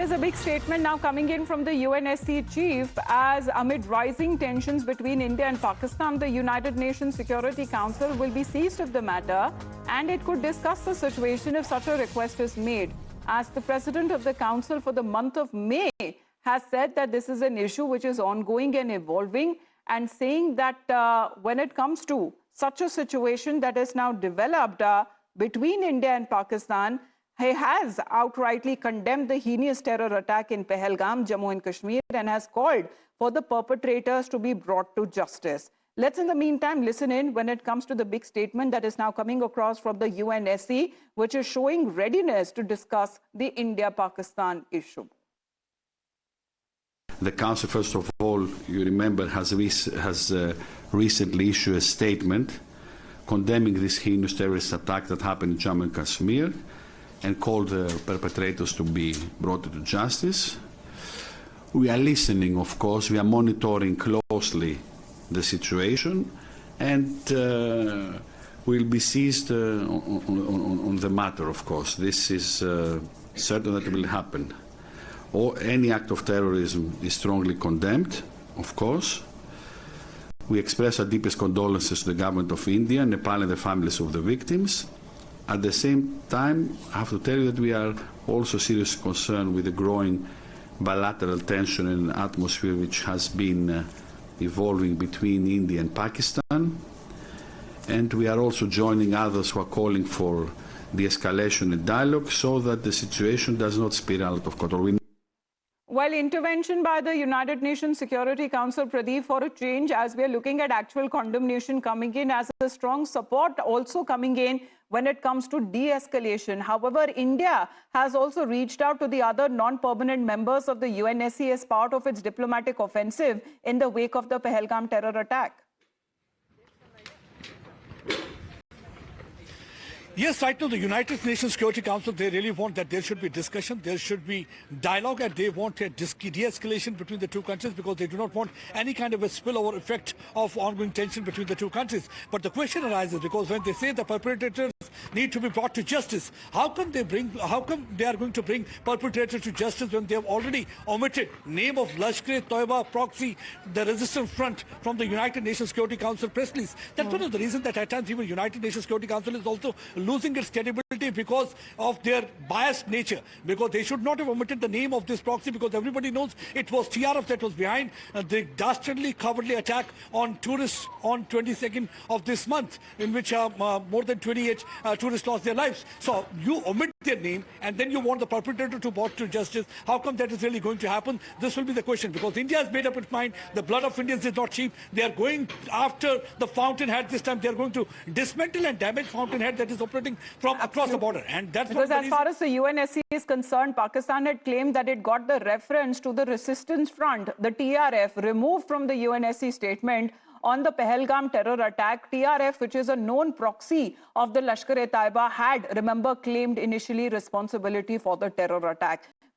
there's a big statement now coming in from the UNSC chief as amid rising tensions between India and Pakistan, the United Nations Security Council will be seized of the matter and it could discuss the situation if such a request is made. As the president of the council for the month of May has said that this is an issue which is ongoing and evolving, and saying that when it comes to such a situation that is now developed between India and Pakistan, he has outrightly condemned the heinous terror attack in Pahalgam, Jammu and Kashmir, and has called for the perpetrators to be brought to justice. Let's in the meantime listen in when it comes to the big statement that is now coming across from the UNSC, which is showing readiness to discuss the India-Pakistan issue. The Council, first of all, you remember, has recently issued a statement condemning this heinous terrorist attack that happened in Jammu and Kashmir, and called the perpetrators to be brought to justice. We are listening, of course, we are monitoring closely the situation, and we'll be seized on the matter, of course. This is certain that it will happen. Any act of terrorism is strongly condemned, of course. We express our deepest condolences to the government of India, Nepal, and the families of the victims. At the same time, I have to tell you that we are also seriously concerned with the growing bilateral tension and atmosphere which has been evolving between India and Pakistan. And we are also joining others who are calling for de-escalation and dialogue so that the situation does not spiral out of control. While intervention by the United Nations Security Council, Pradeep, for a change, as we are looking at actual condemnation coming in, as a strong support also coming in when it comes to de-escalation. However, India has also reached out to the other non-permanent members of the UNSC as part of its diplomatic offensive in the wake of the Pahalgam terror attack. Yes, right now the United Nations Security Council, they really want that there should be discussion, there should be dialogue, and they want a de-escalation between the two countries because they do not want any kind of a spillover effect of ongoing tension between the two countries. But the question arises because when they say the perpetrators need to be brought to justice, how come they are going to bring perpetrators to justice when they have already omitted name of Lashkar-e-Toiba proxy, the resistance front, from the United Nations Security Council press release? That's one of the reasons that at times even United Nations Security Council is also losing its credibility because of their biased nature, because they should not have omitted the name of this proxy, because everybody knows it was TRF that was behind the dastardly, cowardly attack on tourists on 22nd of this month, in which more than 28 tourists lost their lives. So you omit their name and then you want the perpetrator to be brought to justice. How come that is really going to happen? This will be the question, because India has made up its mind. The blood of Indians is not cheap. They are going after the fountainhead this time. They are going to dismantle and damage fountainhead that is operating from across the border. And that's because as far as the UNSC is concerned, Pakistan had claimed that it got the reference to the resistance front, the TRF, removed from the UNSC statement on the Pahalgam terror attack. TRF, which is a known proxy of the Lashkar-e-Taiba, had, remember, claimed initially responsibility for the terror attack.